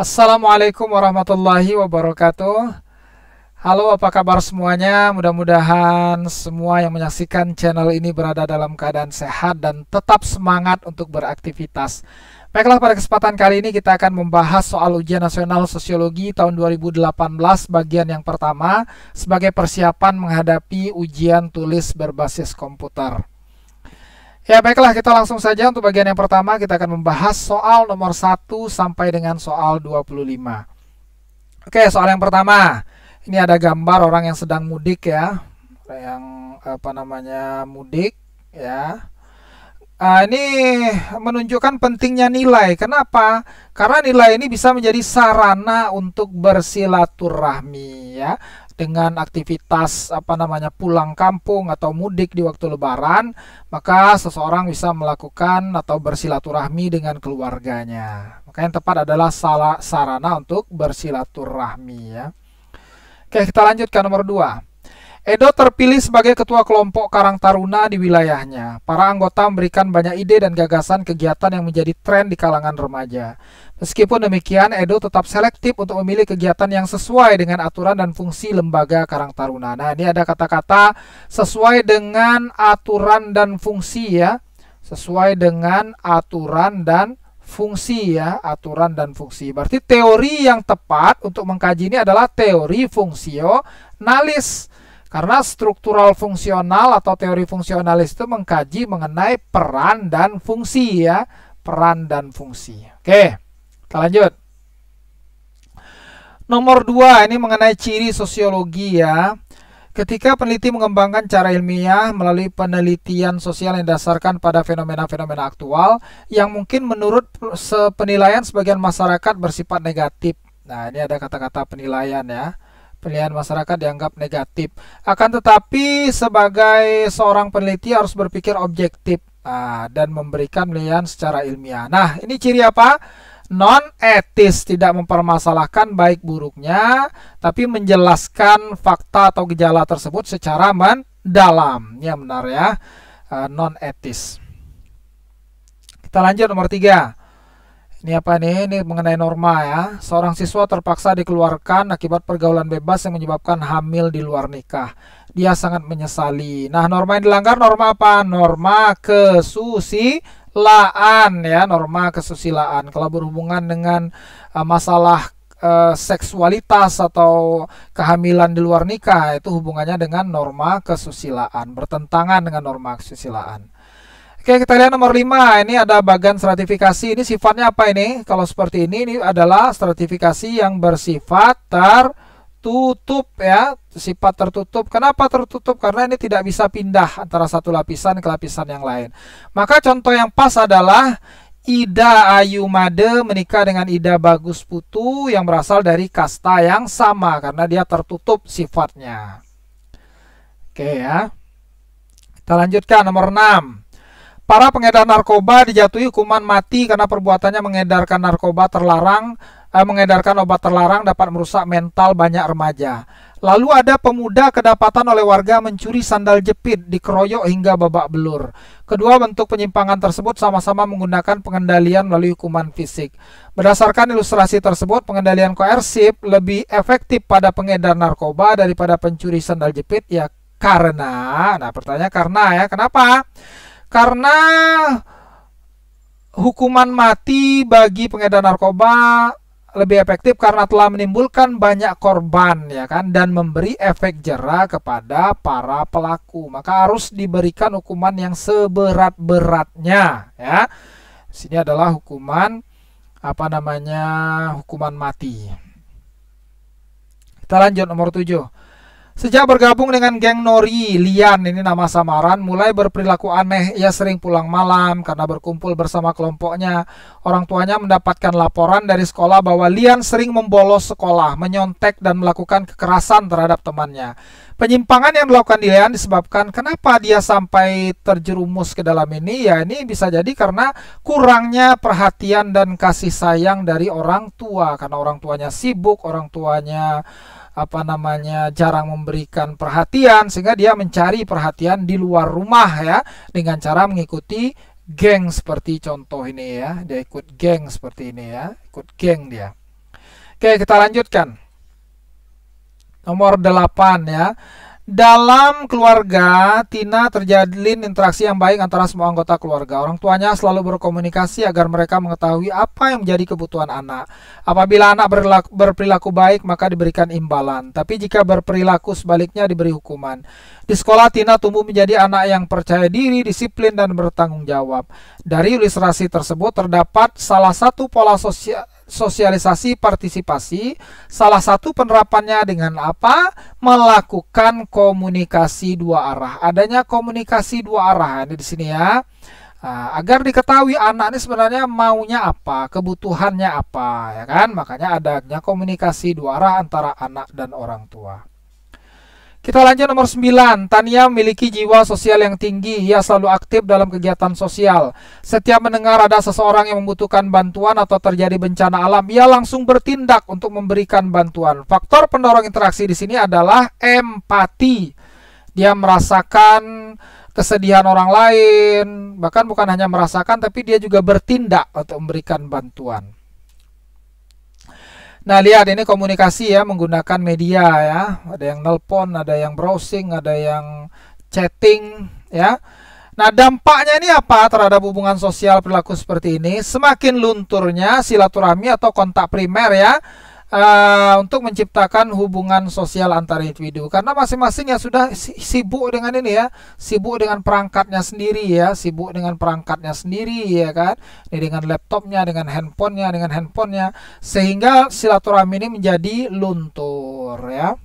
Assalamualaikum warahmatullahi wabarakatuh. Halo, apa kabar semuanya? Mudah-mudahan semua yang menyaksikan channel ini berada dalam keadaan sehat dan tetap semangat untuk beraktivitas. Baiklah, pada kesempatan kali ini kita akan membahas soal ujian nasional sosiologi tahun 2018 bagian yang pertama sebagai persiapan menghadapi ujian tulis berbasis komputer. Ya, baiklah, kita langsung saja untuk bagian yang pertama. Kita akan membahas soal nomor 1 sampai dengan soal 25. Oke, soal yang pertama. Ini ada gambar orang yang sedang mudik ya. Mudik ya. Ini menunjukkan pentingnya nilai. Kenapa? Karena nilai ini bisa menjadi sarana untuk bersilaturahmi ya. Dengan aktivitas pulang kampung atau mudik di waktu lebaran, maka seseorang bisa melakukan atau bersilaturahmi dengan keluarganya. Maka yang tepat adalah sarana untuk bersilaturahmi ya. Oke, kita lanjutkan nomor 2. Edo terpilih sebagai ketua kelompok Karang Taruna di wilayahnya. Para anggota memberikan banyak ide dan gagasan kegiatan yang menjadi tren di kalangan remaja. Meskipun demikian, Edo tetap selektif untuk memilih kegiatan yang sesuai dengan aturan dan fungsi lembaga Karang Taruna. Nah, ini ada kata-kata sesuai dengan aturan dan fungsi ya. Sesuai dengan aturan dan fungsi ya, aturan dan fungsi. Berarti teori yang tepat untuk mengkaji ini adalah teori fungsionalis. Karena struktural fungsional atau teori fungsionalis itu mengkaji mengenai peran dan fungsi ya. Peran dan fungsi. Oke, kita lanjut. Nomor 2, ini mengenai ciri sosiologi ya. Ketika peneliti mengembangkan cara ilmiah melalui penelitian sosial yang didasarkan pada fenomena-fenomena aktual yang mungkin menurut penilaian sebagian masyarakat bersifat negatif. Nah, ini ada kata-kata penilaian ya. Penilaian masyarakat dianggap negatif. Akan tetapi sebagai seorang peneliti harus berpikir objektif dan memberikan penilaian secara ilmiah. Nah, ini ciri apa? Non-etis, tidak mempermasalahkan baik buruknya, tapi menjelaskan fakta atau gejala tersebut secara mendalam. Ini yang benar ya, non-etis. Kita lanjut nomor 3. Ini apa nih? Ini mengenai norma ya. Seorang siswa terpaksa dikeluarkan akibat pergaulan bebas yang menyebabkan hamil di luar nikah. Dia sangat menyesali. Nah, norma yang dilanggar norma apa? Norma kesusilaan ya, norma kesusilaan. Kalau berhubungan dengan masalah seksualitas atau kehamilan di luar nikah, itu hubungannya dengan norma kesusilaan, bertentangan dengan norma kesusilaan. Oke, kita lihat nomor 5. Ini ada bagan stratifikasi. Ini sifatnya apa ini? Kalau seperti ini adalah stratifikasi yang bersifat tertutup ya. Sifat tertutup. Kenapa tertutup? Karena ini tidak bisa pindah antara satu lapisan ke lapisan yang lain. Maka contoh yang pas adalah Ida Ayu Made menikah dengan Ida Bagus Putu yang berasal dari kasta yang sama karena dia tertutup sifatnya. Oke ya. Kita lanjutkan nomor 6. Para pengedar narkoba dijatuhi hukuman mati karena perbuatannya mengedarkan narkoba terlarang, mengedarkan obat terlarang dapat merusak mental banyak remaja. Lalu ada pemuda kedapatan oleh warga mencuri sandal jepit, dikeroyok hingga babak belur. Kedua bentuk penyimpangan tersebut sama-sama menggunakan pengendalian melalui hukuman fisik. Berdasarkan ilustrasi tersebut, pengendalian koersif lebih efektif pada pengedar narkoba daripada pencuri sandal jepit ya karena, nah pertanyaan karena ya, kenapa? Karena hukuman mati bagi pengedar narkoba lebih efektif karena telah menimbulkan banyak korban ya kan dan memberi efek jera kepada para pelaku. Maka harus diberikan hukuman yang seberat-beratnya ya. Sini adalah hukuman hukuman mati. Kita lanjut nomor 7. Sejak bergabung dengan geng Nori, Lian ini nama samaran, mulai berperilaku aneh. Ia sering pulang malam karena berkumpul bersama kelompoknya. Orang tuanya mendapatkan laporan dari sekolah bahwa Lian sering membolos sekolah, menyontek dan melakukan kekerasan terhadap temannya. Penyimpangan yang dilakukan Lian disebabkan kenapa dia sampai terjerumus ke dalam ini? Ya, ini bisa jadi karena kurangnya perhatian dan kasih sayang dari orang tua. Karena orang tuanya sibuk, orang tuanya jarang memberikan perhatian sehingga dia mencari perhatian di luar rumah ya dengan cara mengikuti geng seperti contoh ini ya. Dia ikut geng seperti ini ya, ikut geng dia. Oke, kita lanjutkan. Nomor 8 ya. Dalam keluarga, Tina terjalin interaksi yang baik antara semua anggota keluarga. Orang tuanya selalu berkomunikasi agar mereka mengetahui apa yang menjadi kebutuhan anak. Apabila anak berperilaku baik, maka diberikan imbalan. Tapi jika berperilaku sebaliknya, diberi hukuman. Di sekolah, Tina tumbuh menjadi anak yang percaya diri, disiplin, dan bertanggung jawab. Dari ilustrasi tersebut terdapat salah satu pola sosialisasi partisipasi. Salah satu penerapannya dengan apa? Melakukan komunikasi dua arah. Adanya komunikasi dua arah ini di sini ya. Agar diketahui anak ini sebenarnya maunya apa, kebutuhannya apa, ya kan? Makanya adanya komunikasi dua arah antara anak dan orang tua. Kita lanjut nomor 9. Tania memiliki jiwa sosial yang tinggi. Ia selalu aktif dalam kegiatan sosial. Setiap mendengar ada seseorang yang membutuhkan bantuan atau terjadi bencana alam, ia langsung bertindak untuk memberikan bantuan. Faktor pendorong interaksi di sini adalah empati. Dia merasakan kesedihan orang lain, bahkan bukan hanya merasakan, tapi dia juga bertindak untuk memberikan bantuan. Nah, lihat ini komunikasi ya menggunakan media ya. Ada yang nelpon, ada yang browsing, ada yang chatting ya. Nah, dampaknya ini apa terhadap hubungan sosial perilaku seperti ini? Semakin lunturnya silaturahmi atau kontak primer ya. Untuk menciptakan hubungan sosial antar individu, karena masing-masing ya sudah sibuk dengan ini ya, sibuk dengan perangkatnya sendiri ya, sibuk dengan perangkatnya sendiri ya kan, ini dengan laptopnya, dengan handphonenya, sehingga silaturahmi ini menjadi luntur ya.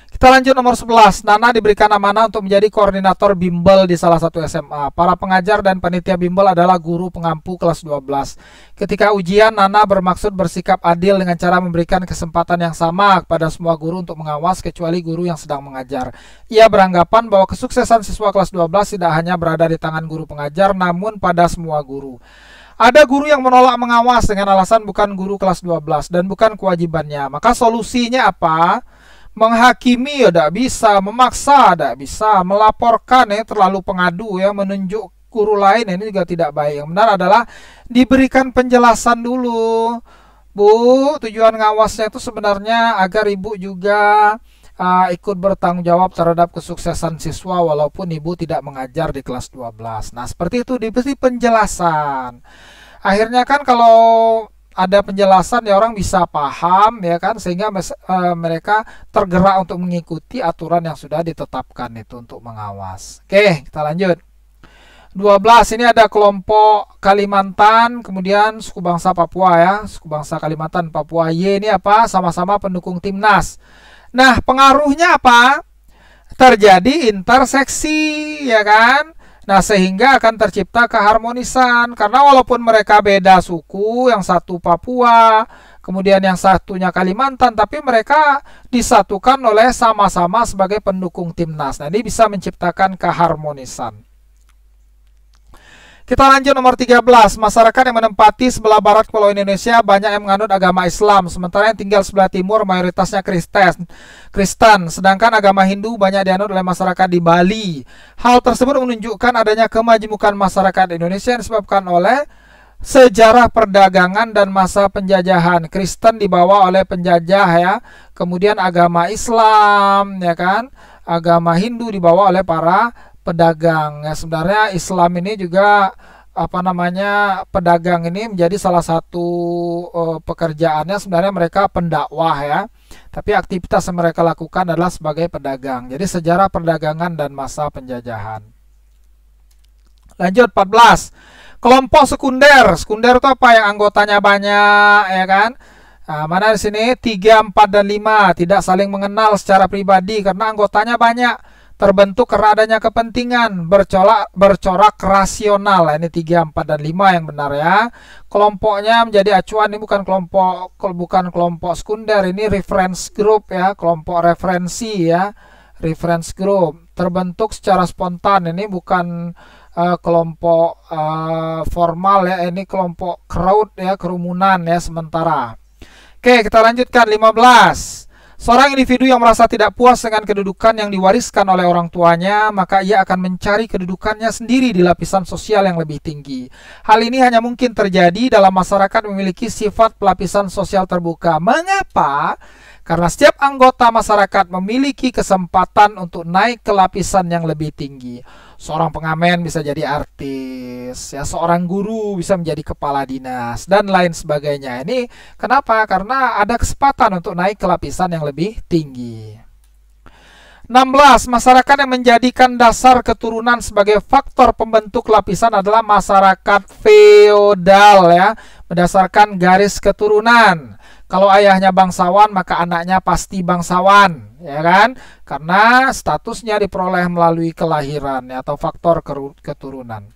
Kita lanjut nomor 11. Nana diberikan amanah untuk menjadi koordinator bimbel di salah satu SMA. Para pengajar dan panitia bimbel adalah guru pengampu kelas 12. Ketika ujian, Nana bermaksud bersikap adil dengan cara memberikan kesempatan yang sama kepada semua guru untuk mengawas kecuali guru yang sedang mengajar. Ia beranggapan bahwa kesuksesan siswa kelas 12 tidak hanya berada di tangan guru pengajar, namun pada semua guru. Ada guru yang menolak mengawas dengan alasan bukan guru kelas 12 dan bukan kewajibannya. Maka solusinya apa? Menghakimi ya tidak bisa, memaksa tidak bisa, melaporkan ya terlalu pengadu ya, menunjuk guru lain ini juga tidak baik. Yang benar adalah diberikan penjelasan dulu. Bu, tujuan ngawasnya itu sebenarnya agar ibu juga ikut bertanggung jawab terhadap kesuksesan siswa walaupun ibu tidak mengajar di kelas 12. Nah, seperti itu diberi penjelasan. Akhirnya kan kalau ada penjelasan ya orang bisa paham ya kan, sehingga mereka tergerak untuk mengikuti aturan yang sudah ditetapkan itu untuk mengawas. Oke, kita lanjut. 12 ini ada kelompok Kalimantan, kemudian suku bangsa Papua ya, suku bangsa Kalimantan, Papua. Y ini apa? Sama-sama pendukung timnas. Nah, pengaruhnya apa? Terjadi interseksi ya kan. Nah, sehingga akan tercipta keharmonisan. Karena walaupun mereka beda suku, yang satu Papua, kemudian yang satunya Kalimantan, tapi mereka disatukan oleh sama-sama sebagai pendukung timnas. Nah, ini bisa menciptakan keharmonisan. Kita lanjut nomor 13. Masyarakat yang menempati sebelah barat Pulau Indonesia banyak yang menganut agama Islam, sementara yang tinggal sebelah timur mayoritasnya Kristen, sedangkan agama Hindu banyak dianut oleh masyarakat di Bali. Hal tersebut menunjukkan adanya kemajemukan masyarakat Indonesia yang disebabkan oleh sejarah perdagangan dan masa penjajahan. Kristen dibawa oleh penjajah ya, kemudian agama Islam ya kan, agama Hindu dibawa oleh para pedagang ya. Sebenarnya Islam ini juga pedagang ini menjadi salah satu pekerjaannya. Sebenarnya mereka pendakwah ya, tapi aktivitas yang mereka lakukan adalah sebagai pedagang. Jadi sejarah perdagangan dan masa penjajahan. Lanjut 14. Kelompok sekunder. Sekunder itu apa? Yang anggotanya banyak ya kan. Nah, mana di sini 3, 4 dan 5 tidak saling mengenal secara pribadi karena anggotanya banyak. Terbentuk karena adanya kepentingan, bercorak rasional. Ini 3, 4 dan 5 yang benar ya. Kelompoknya menjadi acuan, ini bukan kelompok sekunder, ini reference group ya, kelompok referensi ya, reference group. Terbentuk secara spontan, ini bukan kelompok formal ya, ini kelompok crowd ya, kerumunan ya sementara. Oke, kita lanjutkan 15. Seorang individu yang merasa tidak puas dengan kedudukan yang diwariskan oleh orang tuanya, maka ia akan mencari kedudukannya sendiri di lapisan sosial yang lebih tinggi. Hal ini hanya mungkin terjadi dalam masyarakat memiliki sifat pelapisan sosial terbuka. Mengapa? Karena setiap anggota masyarakat memiliki kesempatan untuk naik ke lapisan yang lebih tinggi. Seorang pengamen bisa jadi artis, ya, seorang guru bisa menjadi kepala dinas, dan lain sebagainya. Ini kenapa? Karena ada kesempatan untuk naik ke lapisan yang lebih tinggi. 16. Masyarakat yang menjadikan dasar keturunan sebagai faktor pembentuk lapisan adalah masyarakat feodal, ya, berdasarkan garis keturunan. Kalau ayahnya bangsawan, maka anaknya pasti bangsawan, ya kan? Karena statusnya diperoleh melalui kelahiran, ya, atau faktor keturunan.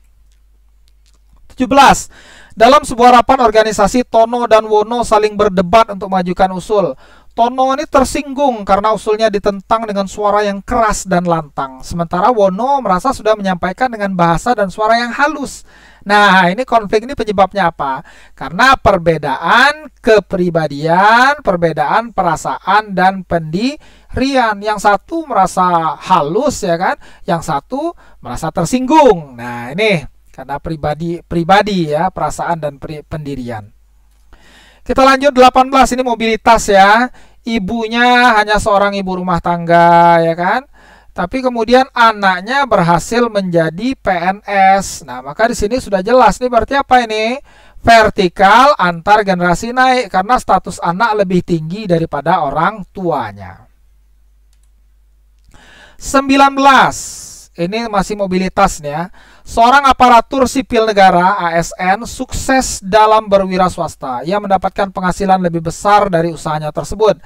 17. Dalam sebuah rapat organisasi, Tono dan Wono saling berdebat untuk mengajukan usul. Tono ini tersinggung karena usulnya ditentang dengan suara yang keras dan lantang. Sementara Wono merasa sudah menyampaikan dengan bahasa dan suara yang halus. Nah, ini konflik ini penyebabnya apa? Karena perbedaan kepribadian, perbedaan perasaan dan pendirian. Yang satu merasa halus, ya kan? Yang satu merasa tersinggung. Nah, ini karena pribadi ya, perasaan dan pendirian. Kita lanjut 18, ini mobilitas, ya. Ibunya hanya seorang ibu rumah tangga, ya kan? Tapi kemudian anaknya berhasil menjadi PNS. Nah, maka di sini sudah jelas nih, berarti apa ini? Vertikal antar generasi naik karena status anak lebih tinggi daripada orang tuanya. 19. Ini masih mobilitas nih, ya. Seorang aparatur sipil negara ASN sukses dalam berwira swasta. Ia mendapatkan penghasilan lebih besar dari usahanya tersebut.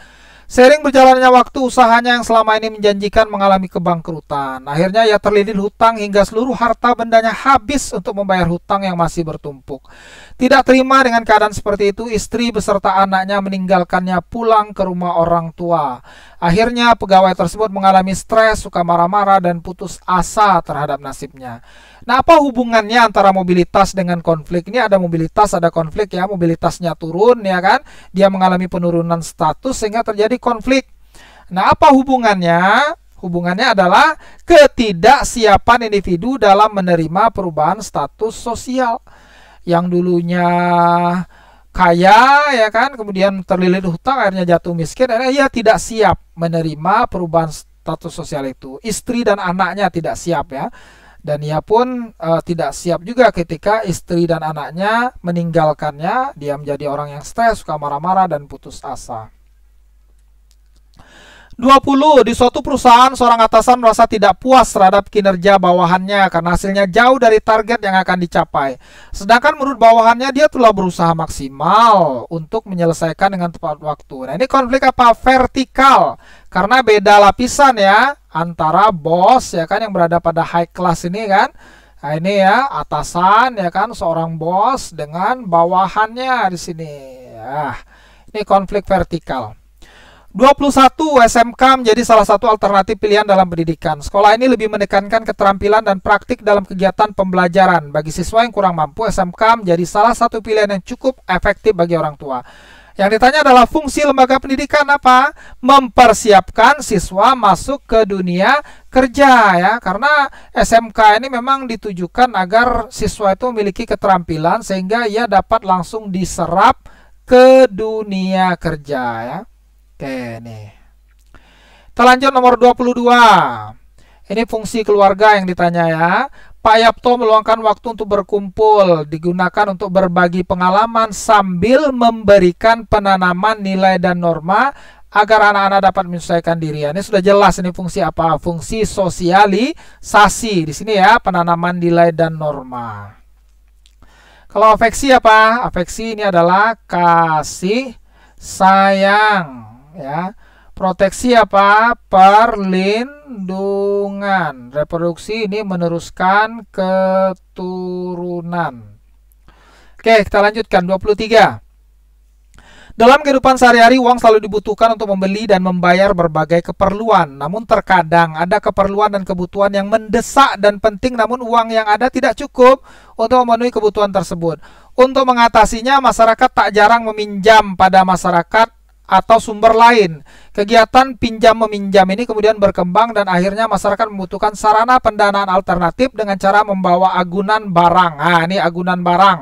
Seiring berjalannya waktu, usahanya yang selama ini menjanjikan mengalami kebangkrutan. Akhirnya ia terlilit hutang hingga seluruh harta bendanya habis untuk membayar hutang yang masih bertumpuk. Tidak terima dengan keadaan seperti itu, istri beserta anaknya meninggalkannya pulang ke rumah orang tua. Akhirnya pegawai tersebut mengalami stres, suka marah-marah, dan putus asa terhadap nasibnya. Nah, apa hubungannya antara mobilitas dengan konflik? Ini ada mobilitas, ada konflik, ya. Mobilitasnya turun, ya kan? Dia mengalami penurunan status sehingga terjadi konflik. Nah, apa hubungannya? Hubungannya adalah ketidaksiapan individu dalam menerima perubahan status sosial. Yang dulunya kaya, ya kan, kemudian terlilit hutang, akhirnya jatuh miskin, akhirnya ia tidak siap menerima perubahan status sosial itu. Istri dan anaknya tidak siap, ya. Dan ia pun tidak siap juga ketika istri dan anaknya meninggalkannya. Dia menjadi orang yang stres, suka marah-marah, dan putus asa. 20. Di suatu perusahaan, seorang atasan merasa tidak puas terhadap kinerja bawahannya karena hasilnya jauh dari target yang akan dicapai. Sedangkan menurut bawahannya, dia telah berusaha maksimal untuk menyelesaikan dengan tepat waktu. Nah, ini konflik apa? Vertikal. Karena beda lapisan, ya, antara bos, ya kan, yang berada pada high class ini kan. Nah, ini ya, atasan, ya kan, seorang bos dengan bawahannya di sini. Ya, ini konflik vertikal. 21. SMK menjadi salah satu alternatif pilihan dalam pendidikan. Sekolah ini lebih menekankan keterampilan dan praktik dalam kegiatan pembelajaran. Bagi siswa yang kurang mampu, SMK menjadi salah satu pilihan yang cukup efektif bagi orang tua. Yang ditanya adalah fungsi lembaga pendidikan apa? Mempersiapkan siswa masuk ke dunia kerja, ya. Karena SMK ini memang ditujukan agar siswa itu memiliki keterampilan sehingga ia dapat langsung diserap ke dunia kerja, ya. Oke, nih. Kita lanjut nomor 22. Ini fungsi keluarga yang ditanya, ya. Pak Yapto meluangkan waktu untuk berkumpul, digunakan untuk berbagi pengalaman sambil memberikan penanaman nilai dan norma agar anak-anak dapat menyesuaikan diri. Ini sudah jelas, ini fungsi apa? Fungsi sosialisasi. Di sini, ya, penanaman nilai dan norma. Kalau afeksi apa? Afeksi ini adalah kasih sayang, ya. Proteksi apa? Perlindungan. Reproduksi ini meneruskan keturunan. Oke, kita lanjutkan 23. Dalam kehidupan sehari-hari, uang selalu dibutuhkan untuk membeli dan membayar berbagai keperluan. Namun terkadang ada keperluan dan kebutuhan yang mendesak dan penting, namun uang yang ada tidak cukup untuk memenuhi kebutuhan tersebut. Untuk mengatasinya, masyarakat tak jarang meminjam pada masyarakat atau sumber lain. Kegiatan pinjam-meminjam ini kemudian berkembang dan akhirnya masyarakat membutuhkan sarana pendanaan alternatif dengan cara membawa agunan barang. Nah, ini agunan barang.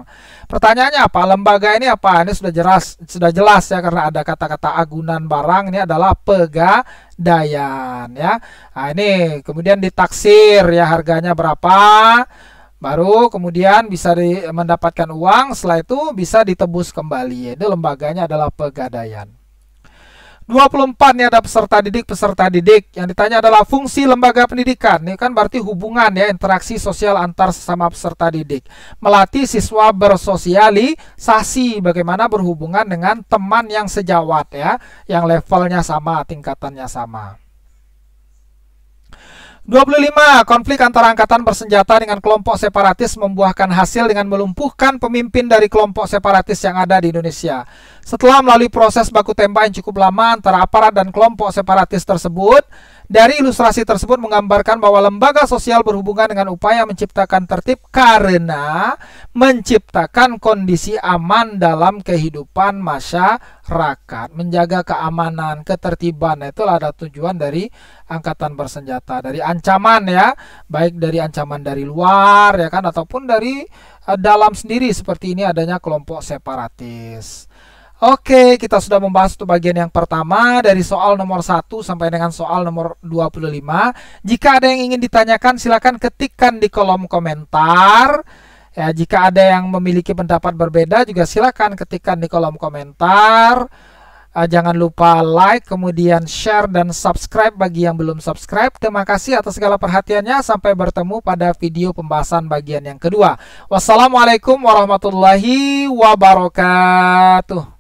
Pertanyaannya apa? Lembaga ini apa? Ini sudah jelas ya, karena ada kata-kata agunan barang. Ini adalah pegadaian ya. Nah, ini kemudian ditaksir ya, harganya berapa. Baru kemudian bisa mendapatkan uang, setelah itu bisa ditebus kembali. Ini lembaganya adalah pegadaian. 24 nih ada peserta didik. Yang ditanya adalah fungsi lembaga pendidikan. Ini kan berarti hubungan ya, interaksi sosial antar sesama peserta didik. Melatih siswa bersosialisasi, bagaimana berhubungan dengan teman yang sejawat ya, yang levelnya sama, tingkatannya sama. 25. Konflik antara angkatan bersenjata dengan kelompok separatis membuahkan hasil dengan melumpuhkan pemimpin dari kelompok separatis yang ada di Indonesia. Setelah melalui proses baku tembak yang cukup lama antara aparat dan kelompok separatis tersebut, dari ilustrasi tersebut menggambarkan bahwa lembaga sosial berhubungan dengan upaya menciptakan tertib karena menciptakan kondisi aman dalam kehidupan masyarakat. Menjaga keamanan, ketertiban, itulah ada tujuan dari angkatan bersenjata. Dari ancaman ya, baik dari ancaman dari luar ya kan, ataupun dari dalam sendiri, seperti ini adanya kelompok separatis. Oke, kita sudah membahas untuk bagian yang pertama dari soal nomor 1 sampai dengan soal nomor 25. Jika ada yang ingin ditanyakan, silakan ketikkan di kolom komentar. Ya, jika ada yang memiliki pendapat berbeda juga silakan ketikkan di kolom komentar. Jangan lupa like, kemudian share dan subscribe bagi yang belum subscribe. Terima kasih atas segala perhatiannya. Sampai bertemu pada video pembahasan bagian yang kedua. Wassalamualaikum warahmatullahi wabarakatuh.